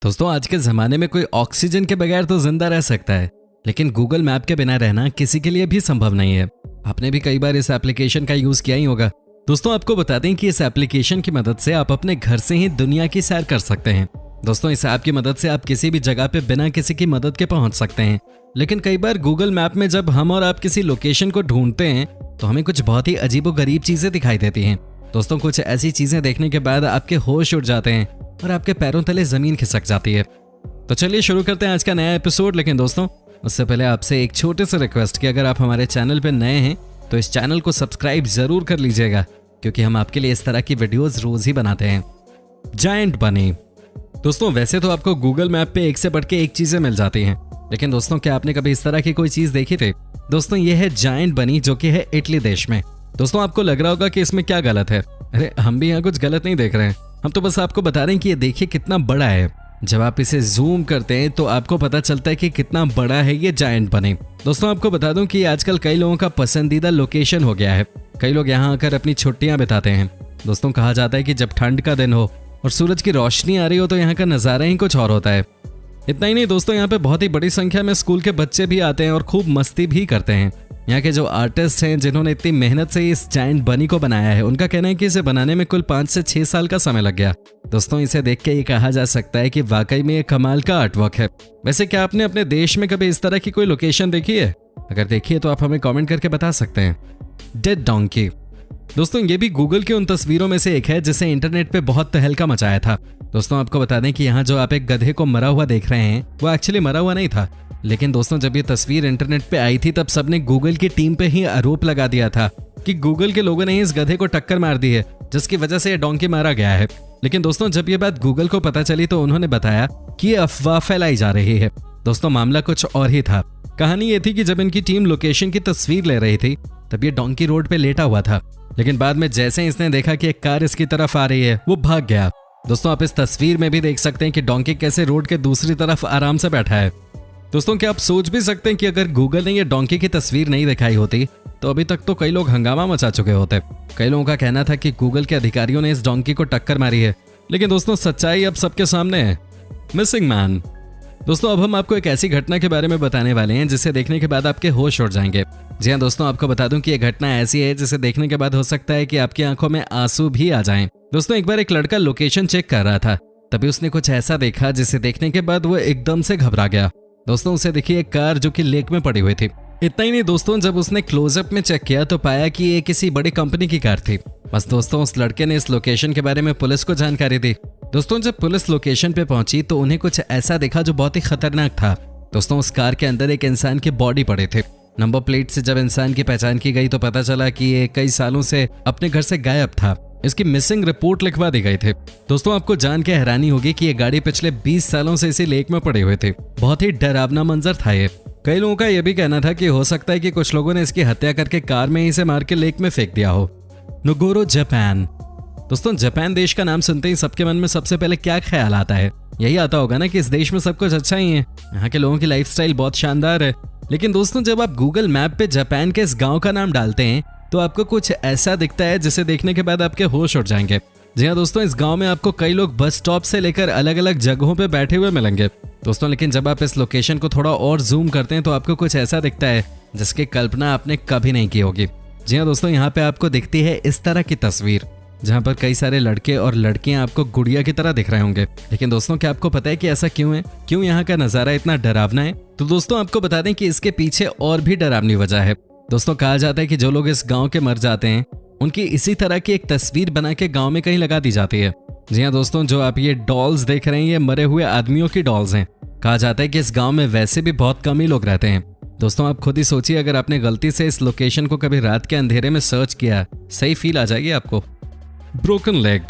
दोस्तों आज के ज़माने में कोई ऑक्सीजन के बगैर तो जिंदा रह सकता है, लेकिन गूगल मैप के बिना रहना किसी के लिए भी संभव नहीं है। आपने भी कई बार इस एप्लीकेशन का यूज़ किया ही होगा। दोस्तों आपको बता दें कि इस एप्लीकेशन की मदद से आप अपने घर से ही दुनिया की सैर कर सकते हैं। दोस्तों इस ऐप की मदद से आप किसी भी जगह पे बिना किसी की मदद के पहुंच सकते हैं। लेकिन कई बार गूगल मैप में जब हम और आप किसी लोकेशन को ढूंढते हैं तो हमें कुछ बहुत ही अजीबोगरीब चीज़ें दिखाई देती हैं। दोस्तों कुछ ऐसी चीज़ें देखने के बाद आपके होश उड़ जाते हैं और आपके पैरों तले ज़मीन खिसक जाती है। तो चलिए शुरू करते हैं आज का नया एपिसोड। लेकिन दोस्तों उससे पहले आपसे एक छोटे से रिक्वेस्ट कि अगर आप हमारे चैनल पर नए हैं तो इस चैनल को सब्सक्राइब ज़रूर कर लीजिएगा, क्योंकि हम आपके लिए इस तरह की वीडियोज़ रोज़ ही बनाते हैं। जायंट बनी। दोस्तों वैसे तो आपको गूगल मैप पे एक से बढ़ के एक चीज़ें मिल जाती हैं, लेकिन दोस्तों क्या आपने कभी इस तरह की कोई चीज़ देखी थी? दोस्तों ये है जायंट बनी, जो कि है इटली देश में। दोस्तों आपको लग रहा होगा कि इसमें क्या गलत है। अरे हम भी यहाँ कुछ गलत नहीं देख रहे हैं, हम तो बस आपको बता रहे हैं कि ये देखिए कितना बड़ा है। जब आप इसे जूम करते हैं तो आपको पता चलता है कि कितना बड़ा है ये जायंट बनी। दोस्तों आपको बता दूं कि आजकल कई लोगों का पसंदीदा लोकेशन हो गया है। कई लोग यहाँ आकर अपनी छुट्टियां बिताते हैं। दोस्तों कहा जाता है कि जब ठंड का दिन हो और सूरज की रोशनी आ रही हो तो यहाँ का नज़ारा ही कुछ और होता है। इतना ही नहीं दोस्तों, यहाँ पे बहुत ही बड़ी संख्या में स्कूल के बच्चे भी आते हैं और खूब मस्ती भी करते हैं। यहाँ के जो आर्टिस्ट हैं जिन्होंने इतनी मेहनत से इस जायंट बनी को बनाया है, उनका कहना है कि इसे बनाने में कुल 5 से 6 साल का समय लग गया। दोस्तों इसे देख के ये कहा जा सकता है कि वाकई में ये कमाल का आर्टवर्क है। वैसे क्या आपने अपने देश में कभी इस तरह की कोई लोकेशन देखी है? अगर देखी है तो आप हमें कमेंट करके बता सकते हैं। Dead donkey. दोस्तों ये भी गूगल की उन तस्वीरों में से एक है जिसे इंटरनेट पे बहुत तहलका मचाया था। दोस्तों आपको बता दें कि यहाँ जो आप एक गधे को मरा हुआ देख रहे हैं वो एक्चुअली मरा हुआ नहीं था। लेकिन दोस्तों जब ये तस्वीर इंटरनेट पे आई थी तब सबने गूगल की टीम पे ही आरोप लगा दिया था कि गूगल के लोगों ने ही इस गधे को टक्कर मार दी है, जिसकी वजह से ये डोंकी मारा गया है। लेकिन दोस्तों जब ये बात गूगल को पता चली तो उन्होंने बताया कि ये अफवाह फैलाई जा रही है। दोस्तों मामला कुछ और ही था। कहानी ये थी कि जब इनकी टीम लोकेशन की तस्वीर ले रही थी तब ये डोंकी रोड पे लेटा हुआ था, लेकिन बाद में जैसे ही इसने देखा कि एक कार इसकी तरफ आ रही है वो भाग गया। दोस्तों आप इस तस्वीर में भी देख सकते हैं कि डोंकी कैसे रोड के दूसरी तरफ आराम से बैठा है। दोस्तों क्या आप सोच भी सकते हैं कि अगर गूगल ने ये डोंकी की तस्वीर नहीं दिखाई होती तो अभी तक तो कई लोग हंगामा मचा चुके होते। कई लोगों का कहना था कि गूगल के अधिकारियों ने इस डोंकी को टक्कर मारी है, लेकिन दोस्तों सच्चाई अब सबके सामने है। Missing man. दोस्तों अब हम आपको एक ऐसी घटना के बारे में बताने वाले हैं जिसे देखने के बाद आपके होश उड़ जाएंगे। जी हाँ दोस्तों आपको बता दूं कि ये घटना ऐसी है जिसे देखने के बाद हो सकता है कि आपकी आंखों में आंसू भी आ जाएं। दोस्तों एक बार एक लड़का लोकेशन चेक कर रहा था, तभी उसने कुछ ऐसा देखा जिसे देखने के बाद वो एकदम से घबरा गया। दोस्तों उसे दिखी एक कार जो कि लेक में पड़ी हुई थी। इतना ही नहीं दोस्तों, जब उसने क्लोजअप में चेक किया तो पाया कि ये किसी बड़ी कंपनी की कार थी। बस दोस्तों उस लड़के ने इस लोकेशन के बारे में पुलिस को जानकारी दी। दोस्तों जब पुलिस लोकेशन पे पहुंची तो उन्हें कुछ ऐसा देखा जो बहुत ही खतरनाक था। दोस्तों उस कार के अंदर एक इंसान की बॉडी पड़ी थी। नंबर प्लेट से जब इंसान की पहचान की गई तो पता चला कि ये कई सालों से अपने घर से गायब था। इसकी मिसिंग रिपोर्ट लिखवा दी गई थी। दोस्तों आपको जान के हैरानी होगी कि ये गाड़ी पिछले 20 सालों से इसी लेक में पड़ी हुई थी। बहुत ही डरावना मंजर था ये। कई लोगों का यह भी कहना था कि हो सकता है कि कुछ लोगों ने इसकी हत्या करके कार में ही इसे मार के लेक में फेंक दिया हो। नोगोरो जापान। दोस्तों जापान देश का नाम सुनते ही सबके मन में सबसे पहले क्या ख्याल आता है? यही आता होगा ना कि इस देश में सब कुछ अच्छा ही है, यहाँ के लोगों की लाइफस्टाइल बहुत शानदार है। लेकिन दोस्तों जब आप गूगल मैप पे जापान के इस गांव का नाम डालते हैं तो आपको कुछ ऐसा दिखता है जिसे देखने के बाद आपके होश उड़ जाएंगे। जी हाँ दोस्तों इस गांव में आपको कई लोग बस स्टॉप से लेकर अलग अलग जगहों पे बैठे हुए मिलेंगे। दोस्तों लेकिन जब आप इस लोकेशन को थोड़ा और जूम करते हैं तो आपको कुछ ऐसा दिखता है जिसकी कल्पना आपने कभी नहीं की होगी। जी हाँ दोस्तों यहाँ पे आपको दिखती है इस तरह की तस्वीर जहाँ पर कई सारे लड़के और लड़कियां आपको गुड़िया की तरह दिख रहे होंगे। लेकिन दोस्तों क्या आपको पता है कि ऐसा क्यों है? क्यों यहाँ का नज़ारा इतना डरावना है? तो दोस्तों आपको बता दें कि इसके पीछे और भी डरावनी वजह है। दोस्तों कहा जाता है कि जो लोग इस गांव के मर जाते हैं उनकी इसी तरह की एक तस्वीर बना के गांव में कहीं लगा दी जाती है। जी हाँ दोस्तों जो आप ये डॉल्स देख रहे हैं ये मरे हुए आदमियों की डॉल्स हैं। कहा जाता है कि इस गांव में वैसे भी बहुत कम ही लोग रहते हैं। दोस्तों आप खुद ही सोचिए, अगर आपने गलती से इस लोकेशन को कभी रात के अंधेरे में सर्च किया, सही फील आ जाएगी आपको। Broken leg.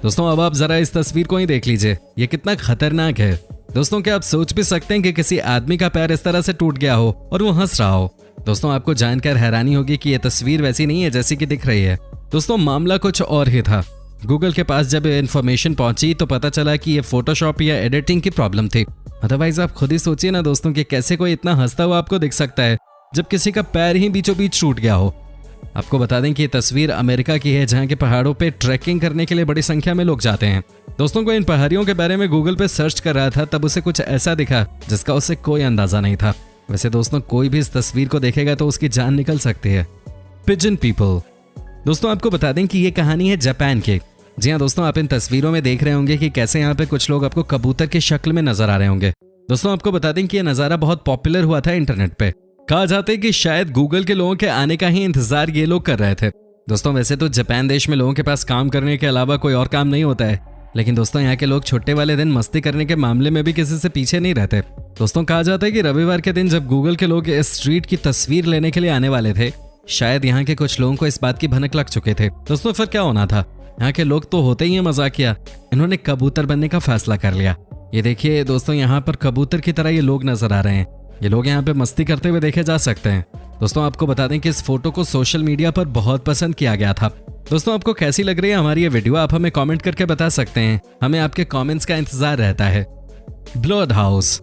दोस्तों अब आप जरा इस तस्वीर को ही देख लीजिए, ये कितना खतरनाक है। दोस्तों क्या आप सोच भी सकते हैं कि किसी आदमी का पैर इस तरह से टूट गया हो और वो हंस रहा हो? दोस्तों आपको जानकर हैरानी होगी कि यह तस्वीर वैसी नहीं है जैसी कि दिख रही है। दोस्तों मामला कुछ और ही था। गूगल के पास जब इन्फॉर्मेशन पहुंची तो पता चला कि ये फोटोशॉप या एडिटिंग की प्रॉब्लम थी। अदरवाइज आप खुद ही सोचिए ना दोस्तों कि कैसे कोई इतना हंसता हुआ आपको दिख सकता है जब किसी का पैर ही बीचों बीच टूट गया हो। आपको बता दें कि ये तस्वीर अमेरिका की है, जहाँ के पहाड़ों पे ट्रैकिंग करने के लिए बड़ी संख्या में लोग जाते हैं। दोस्तों को इन पहाड़ियों के बारे में गूगल पे सर्च कर रहा था, तब उसे कुछ ऐसा दिखा जिसका उसे कोई अंदाजा नहीं था। वैसे दोस्तों कोई भी इस तस्वीर को देखेगा तो उसकी जान निकल सकती है। Pigeon people. दोस्तों आपको बता दें कि ये कहानी है जापान की। जी हाँ दोस्तों, आप इन तस्वीरों में देख रहे होंगे कि कैसे यहाँ पे कुछ लोग आपको कबूतर की शक्ल में नजर आ रहे होंगे। दोस्तों आपको बता दें कि ये नज़ारा बहुत पॉपुलर हुआ था इंटरनेट पे। कहा जाता है कि शायद गूगल के लोगों के आने का ही इंतजार ये लोग कर रहे थे। दोस्तों वैसे तो जापान देश में लोगों के पास काम करने के अलावा कोई और काम नहीं होता है, लेकिन दोस्तों यहाँ के लोग छुट्टी वाले दिन मस्ती करने के मामले में भी किसी से पीछे नहीं रहते। दोस्तों कहा जाता है कि रविवार के दिन जब गूगल के लोग इस स्ट्रीट की तस्वीर लेने के लिए आने वाले थे, शायद यहाँ के कुछ लोगों को इस बात की भनक लग चुके थे। दोस्तों फिर क्या होना था, यहाँ के लोग तो होते ही है मजाकिया, इन्होंने कबूतर बनने का फैसला कर लिया। ये देखिए दोस्तों, यहाँ पर कबूतर की तरह ये लोग नजर आ रहे हैं। ये लोग यहाँ पे मस्ती करते हुए देखे जा सकते हैं। दोस्तों आपको बता दें कि इस फोटो को सोशल मीडिया पर बहुत पसंद किया गया था। दोस्तों आपको कैसी लग रही है हमारी ये वीडियो, आप हमें कमेंट करके बता सकते हैं। हमें आपके कमेंट्स का इंतजार रहता है। Blood house.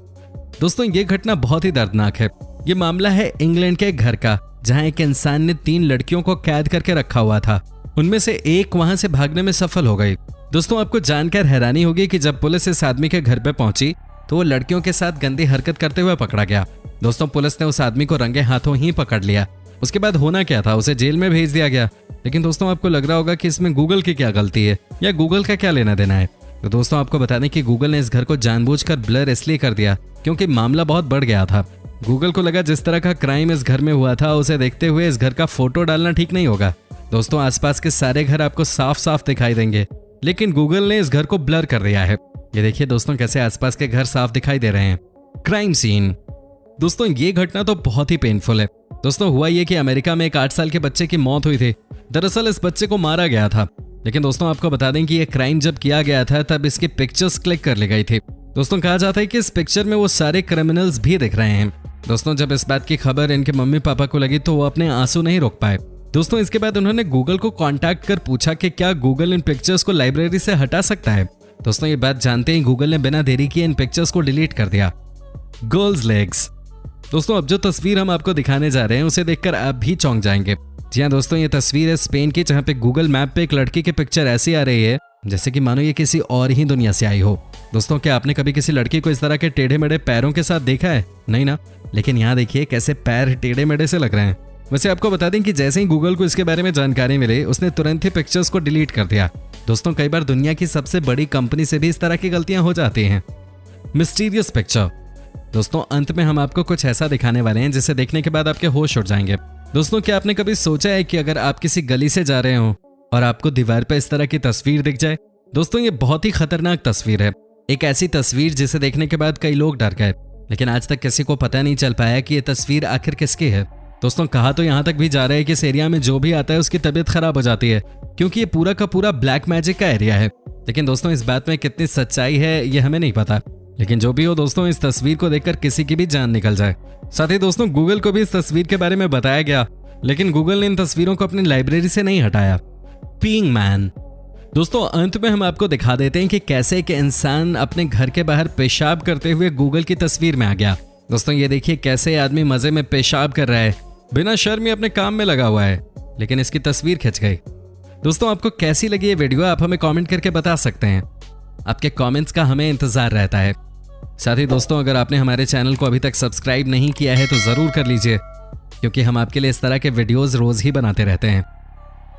दोस्तों ये घटना बहुत ही दर्दनाक है। ये मामला है इंग्लैंड के घर का, जहां एक इंसान ने 3 लड़कियों को कैद करके रखा हुआ था। उनमें से एक वहां से भागने में सफल हो गई। दोस्तों आपको जानकर हैरानी होगी कि जब पुलिस इस आदमी के घर पे पहुंची तो वो लड़कियों के साथ गंदी हरकत करते हुए पकड़ा गया। दोस्तों पुलिस ने उस आदमी को रंगे हाथों ही पकड़ लिया। उसके बाद होना क्या था, उसे जेल में भेज दिया गया। लेकिन दोस्तों आपको लग रहा होगा कि इसमें गूगल की क्या गलती है या गूगल का क्या लेना देना है। तो दोस्तों आपको बता दें कि गूगल ने इस घर को जानबूझकर ब्लर इसलिए कर दिया क्योंकि मामला बहुत बढ़ गया था। गूगल को लगा जिस तरह का क्राइम इस घर में हुआ था, उसे देखते हुए इस घर का फोटो डालना ठीक नहीं होगा। दोस्तों आसपास के सारे घर आपको साफ साफ दिखाई देंगे, लेकिन गूगल ने इस घर को ब्लर कर दिया है। ये देखिए दोस्तों कैसे आसपास के घर साफ दिखाई दे रहे हैं। Crime scene. दोस्तों ये घटना तो बहुत ही पेनफुल है। दोस्तों हुआ ये कि अमेरिका में एक 8 साल के बच्चे की मौत हुई थी। दरअसल इस बच्चे को मारा गया था, लेकिन दोस्तों आपको बता दें कि ये क्राइम जब किया गया था तब इसकी पिक्चर्स क्लिक कर ली गई थी। दोस्तों कहा जाता है कि इस पिक्चर में वो सारे क्रिमिनल्स भी दिख रहे हैं। दोस्तों जब इस बात की खबर इनके मम्मी पापा को लगी तो वो अपने आंसू नहीं रोक पाए। दोस्तों इसके बाद उन्होंने गूगल को कांटेक्ट कर पूछा कि क्या गूगल इन पिक्चर्स को लाइब्रेरी से हटा सकता है। दोस्तों ये बात जानते ही गूगल ने बिना देरी किए इन पिक्चर्स को डिलीट कर दिया। Girls legs. दोस्तों अब जो तस्वीर हम आपको दिखाने जा रहे हैं उसे देखकर आप भी चौंक जाएंगे। जी हाँ दोस्तों, ये तस्वीर है स्पेन की, जहाँ पे गूगल मैप पे एक लड़की की पिक्चर ऐसी आ रही है जैसे कि मानो ये किसी और ही दुनिया से आई हो। दोस्तों क्या आपने कभी किसी लड़की को इस तरह के टेढ़े मेढ़े पैरों के साथ देखा है? नहीं ना, लेकिन यहाँ देखिए कैसे पैर टेढ़े मेढ़े से लग रहे हैं। वैसे आपको बता दें कि जैसे ही गूगल को इसके बारे में जानकारी मिली, उसने तुरंत ही पिक्चर्स को डिलीट कर दिया। दोस्तों कई बार दुनिया की सबसे बड़ी कंपनी से भी इस तरह की गलतियां हो जाती हैं। Mysterious picture. दोस्तों अंत में हम आपको कुछ ऐसा दिखाने वाले हैं जिसे देखने के बाद आपके होश उड़ जाएंगे। दोस्तों क्या आपने कभी सोचा है कि अगर आप किसी गली से जा रहे हो और आपको दीवार पर इस तरह की तस्वीर दिख जाए? दोस्तों ये बहुत ही खतरनाक तस्वीर है। एक ऐसी तस्वीर जिसे देखने के बाद कई लोग डर गए, लेकिन आज तक किसी को पता नहीं चल पाया कि ये तस्वीर आखिर किसकी है। दोस्तों कहा तो यहाँ तक भी जा रहा है कि इस एरिया में जो भी आता है उसकी तबीयत खराब हो जाती है, क्योंकि ये पूरा का पूरा ब्लैक मैजिक का एरिया है। लेकिन दोस्तों इस बात में कितनी सच्चाई है ये हमें नहीं पता। लेकिन जो भी हो दोस्तों, इस तस्वीर को देखकर किसी की भी जान निकल जाए। साथ ही दोस्तों गूगल को भी इस तस्वीर के बारे में बताया गया, लेकिन गूगल ने इन तस्वीरों को अपनी लाइब्रेरी से नहीं हटाया। Peeing man. दोस्तों अंत में हम आपको दिखा देते हैं कि कैसे एक इंसान अपने घर के बाहर पेशाब करते हुए गूगल की तस्वीर में आ गया। दोस्तों ये देखिए कैसे आदमी मजे में पेशाब कर रहा है, बिना शर्म अपने काम में लगा हुआ है, लेकिन इसकी तस्वीर खिंच गई। दोस्तों आपको कैसी लगी ये वीडियो, आप हमें कमेंट करके बता सकते हैं। आपके कमेंट्स का हमें इंतजार रहता है। साथ ही दोस्तों अगर आपने हमारे चैनल को अभी तक सब्सक्राइब नहीं किया है तो जरूर कर लीजिए, क्योंकि हम आपके लिए इस तरह के वीडियोस रोज ही बनाते रहते हैं।